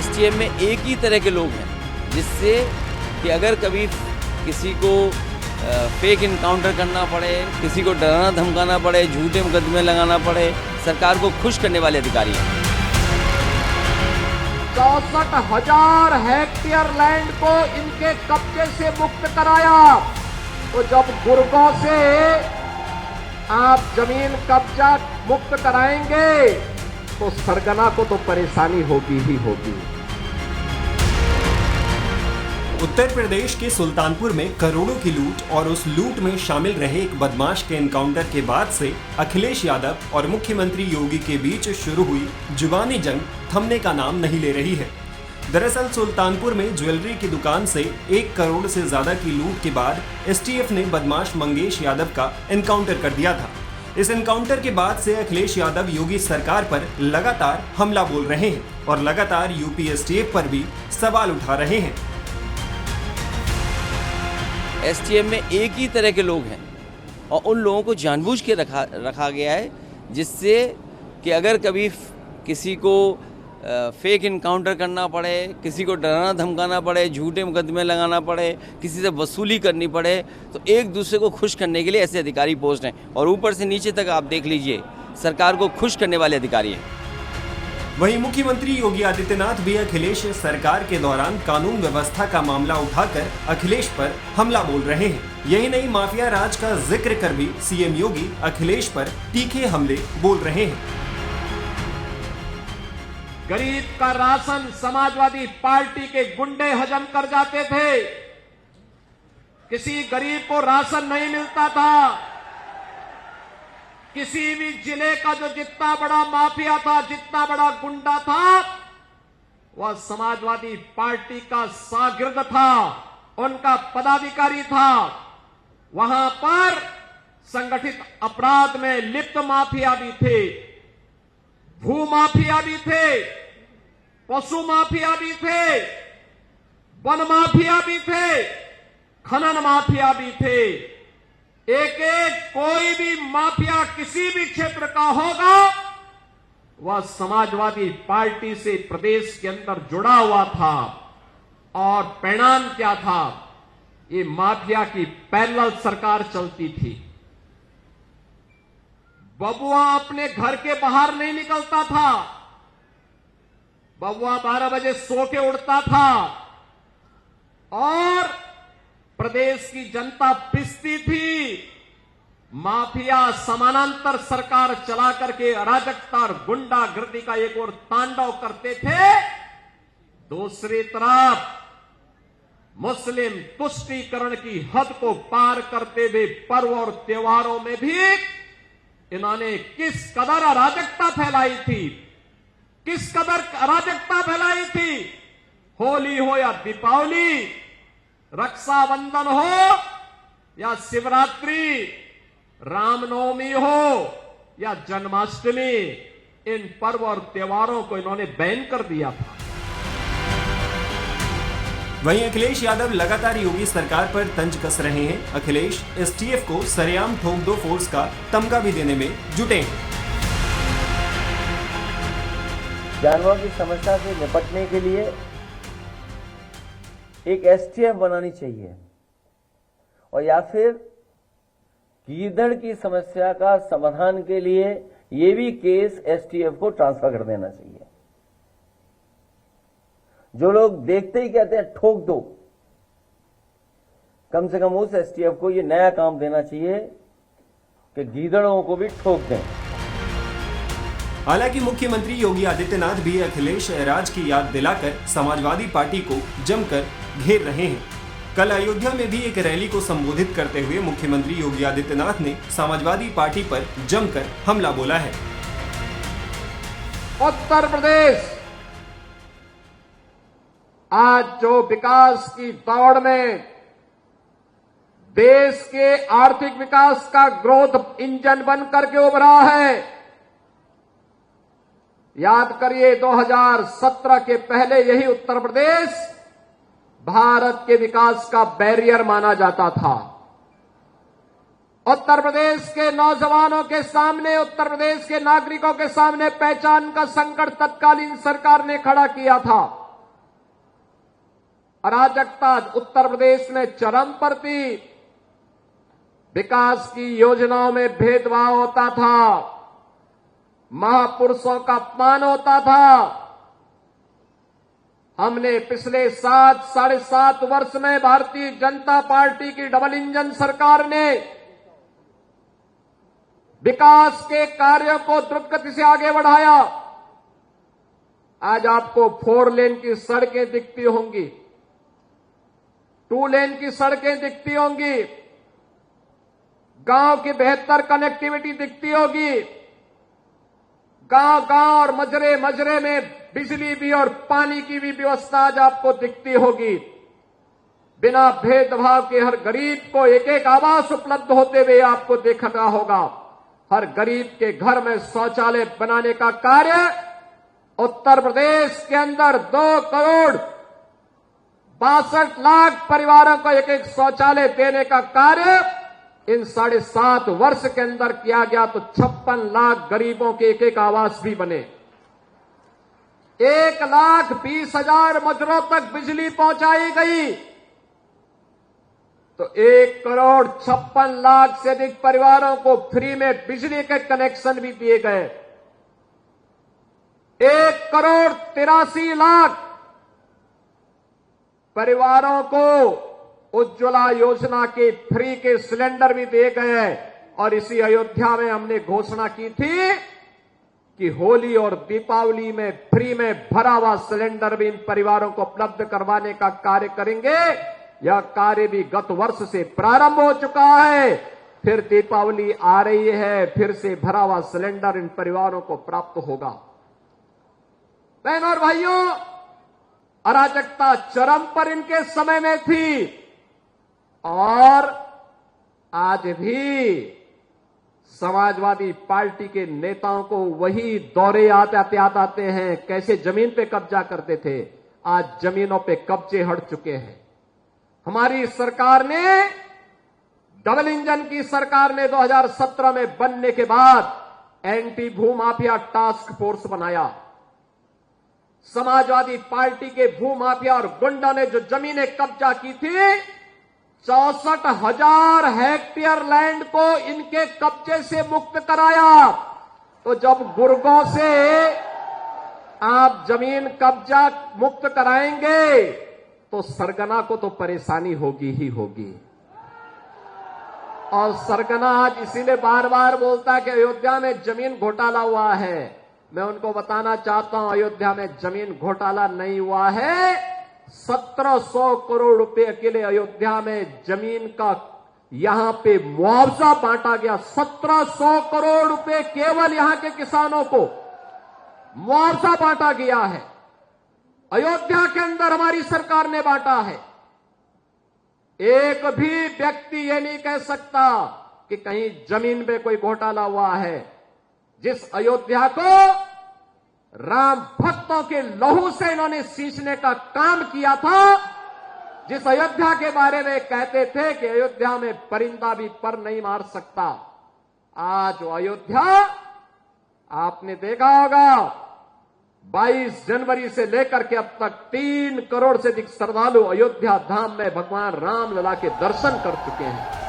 STF में एक ही तरह के लोग हैं, जिससे कि अगर कभी किसी को फेक इनकाउंटर करना पड़े, किसी को डराना धमकाना पड़े, झूठे मुकदमे लगाना पड़े, सरकार को खुश करने वाले अधिकारी हैं। 64,000 हेक्टेयर लैंड को इनके कब्जे से मुक्त कराया। तो जब गुर्गों से आप जमीन कब्जा मुक्त कराएंगे तो सरगना को तो परेशानी होगी ही होगी। उत्तर प्रदेश के सुल्तानपुर में करोड़ों की लूट और उस लूट में शामिल रहे एक बदमाश के एनकाउंटर के बाद से अखिलेश यादव और मुख्यमंत्री योगी के बीच शुरू हुई जुबानी जंग थमने का नाम नहीं ले रही है। दरअसल सुल्तानपुर में ज्वेलरी की दुकान से 1 करोड़ से ज्यादा की लूट के बाद एसटीएफ ने बदमाश मंगेश यादव का एनकाउंटर कर दिया था। इस एनकाउंटर के बाद से अखिलेश यादव योगी सरकार पर लगातार हमला बोल रहे हैं और लगातार यूपी एसटीएफ पर भी सवाल उठा रहे हैं। एसटीएफ में एक ही तरह के लोग हैं और उन लोगों को जानबूझ के रखा गया है, जिससे कि अगर कभी किसी को फेक इनकाउंटर करना पड़े, किसी को डराना धमकाना पड़े, झूठे मुकदमे लगाना पड़े, किसी से वसूली करनी पड़े, तो एक दूसरे को खुश करने के लिए ऐसे अधिकारी पोस्ट हैं। और ऊपर से नीचे तक आप देख लीजिए, सरकार को खुश करने वाले अधिकारी हैं। वहीं मुख्यमंत्री योगी आदित्यनाथ भी अखिलेश सरकार के दौरान कानून व्यवस्था का मामला उठाकर अखिलेश पर हमला बोल रहे हैं। यही नहीं, माफिया राज का जिक्र कर भी सीएम योगी अखिलेश पर तीखे हमले बोल रहे हैं। गरीब का राशन समाजवादी पार्टी के गुंडे हजम कर जाते थे। किसी गरीब को राशन नहीं मिलता था। किसी भी जिले का जो जितना बड़ा माफिया था, जितना बड़ा गुंडा था, वह समाजवादी पार्टी का शागिर्द था, उनका पदाधिकारी था। वहां पर संगठित अपराध में लिप्त माफिया भी थे, भू माफिया भी थे, पशु माफिया भी थे, वन माफिया भी थे, खनन माफिया भी थे। एक एक कोई भी माफिया किसी भी क्षेत्र का होगा, वह समाजवादी पार्टी से प्रदेश के अंदर जुड़ा हुआ था। और परिणाम क्या था? ये माफिया की पैरेलल सरकार चलती थी। बबुआ अपने घर के बाहर नहीं निकलता था। बबुआ 12 बजे सो के उड़ता था और प्रदेश की जनता पिसती थी। माफिया समानांतर सरकार चला करके अराजकता और गुंडागर्दी का एक और तांडव करते थे। दूसरी तरफ मुस्लिम तुष्टीकरण की हद को पार करते हुए पर्व और त्योहारों में भी इन्होंने किस कदर अराजकता फैलाई थी, किस कदर अराजकता फैलाई थी। होली हो या दीपावली, रक्षाबंधन हो या शिवरात्रि, रामनवमी हो या जन्माष्टमी, इन पर्व और त्योहारों को इन्होंने बैन कर दिया था। वहीं अखिलेश यादव लगातार योगी सरकार पर तंज कस रहे हैं। अखिलेश एसटीएफ को सरेआम ठोक दो फोर्स का तमगा भी देने में जुटे हैं। जानवरों की समस्या से निपटने के लिए एक एसटीएफ बनानी चाहिए, और या फिर गीदड़ की समस्या का समाधान के लिए ये भी केस एसटीएफ को ट्रांसफर कर देना चाहिए। जो लोग देखते ही कहते हैं ठोक दो, कम से कम उस एसटीएफ को ये नया काम देना चाहिए कि गीदड़ों को भी ठोक दें। हालांकि मुख्यमंत्री योगी आदित्यनाथ भी अखिलेश राज की याद दिलाकर समाजवादी पार्टी को जमकर घेर रहे हैं। कल अयोध्या में भी एक रैली को संबोधित करते हुए मुख्यमंत्री योगी आदित्यनाथ ने समाजवादी पार्टी पर जमकर हमला बोला है। उत्तर प्रदेश आज जो विकास की दौड़ में देश के आर्थिक विकास का ग्रोथ इंजन बन करके उभरा है। याद करिए 2017 के पहले यही उत्तर प्रदेश भारत के विकास का बैरियर माना जाता था। उत्तर प्रदेश के नौजवानों के सामने, उत्तर प्रदेश के नागरिकों के सामने पहचान का संकट तत्कालीन सरकार ने खड़ा किया था। अराजकता उत्तर प्रदेश में चरम पर थी। विकास की योजनाओं में भेदभाव होता था, महापुरुषों का अपमान होता था। हमने पिछले 7-7.5 वर्ष में भारतीय जनता पार्टी की डबल इंजन सरकार ने विकास के कार्यों को द्रुत गति से आगे बढ़ाया। आज आपको 4 लेन की सड़कें दिखती होंगी, 2 लेन की सड़कें दिखती होंगी, गांव की बेहतर कनेक्टिविटी दिखती होगी, गांव और मजरे मजरे में बिजली भी और पानी की भी व्यवस्था आज आपको दिखती होगी। बिना भेदभाव के हर गरीब को एक एक आवास उपलब्ध होते हुए आपको देखना होगा। हर गरीब के घर में शौचालय बनाने का कार्य उत्तर प्रदेश के अंदर 2,62,00,000 परिवारों को एक एक शौचालय देने का कार्य इन 7.5 वर्ष के अंदर किया गया। तो 56 लाख गरीबों के एक एक आवास भी बने। 1,20,000 मजरों तक बिजली पहुंचाई गई। तो 1,56,00,000 से अधिक परिवारों को फ्री में बिजली के कनेक्शन भी दिए गए। 1,83,00,000 परिवारों को उज्ज्वला योजना के फ्री के सिलेंडर भी दिए गए। और इसी अयोध्या में हमने घोषणा की थी कि होली और दीपावली में फ्री में भरा हुआ सिलेंडर भी इन परिवारों को उपलब्ध करवाने का कार्य करेंगे। यह कार्य भी गत वर्ष से प्रारंभ हो चुका है। फिर दीपावली आ रही है, फिर से भरा हुआ सिलेंडर इन परिवारों को प्राप्त होगा। बहनों और भाइयों, अराजकता चरम पर इनके समय में थी और आज भी समाजवादी पार्टी के नेताओं को वही दौरे आते हैं। कैसे जमीन पे कब्जा करते थे, आज जमीनों पे कब्जे हट चुके हैं। हमारी सरकार ने, डबल इंजन की सरकार ने 2017 में बनने के बाद एंटी भूमाफिया टास्क फोर्स बनाया। समाजवादी पार्टी के भूमाफिया और गुंडों ने जो जमीनें कब्जा की थी, 64,000 हेक्टेयर लैंड को इनके कब्जे से मुक्त कराया। तो जब गुर्गों से आप जमीन कब्जा मुक्त कराएंगे तो सरगना को तो परेशानी होगी ही होगी। और सरगना आज इसीलिए बार बार बोलता है कि अयोध्या में जमीन घोटाला हुआ है। मैं उनको बताना चाहता हूं, अयोध्या में जमीन घोटाला नहीं हुआ है। 1700 करोड़ रुपए अकेले अयोध्या में जमीन का यहां पे मुआवजा बांटा गया। 1700 करोड़ रुपए केवल यहां के किसानों को मुआवजा बांटा गया है। अयोध्या के अंदर हमारी सरकार ने बांटा है। एक भी व्यक्ति ये नहीं कह सकता कि कहीं जमीन पे कोई घोटाला हुआ है। जिस अयोध्या को राम भक्तों के लहू से इन्होंने सींचने का काम किया था, जिस अयोध्या के बारे में कहते थे कि अयोध्या में परिंदा भी पर नहीं मार सकता, आज वो अयोध्या आपने देखा होगा 22 जनवरी से लेकर के अब तक 3 करोड़ से अधिक श्रद्धालु अयोध्या धाम में भगवान राम लला के दर्शन कर चुके हैं।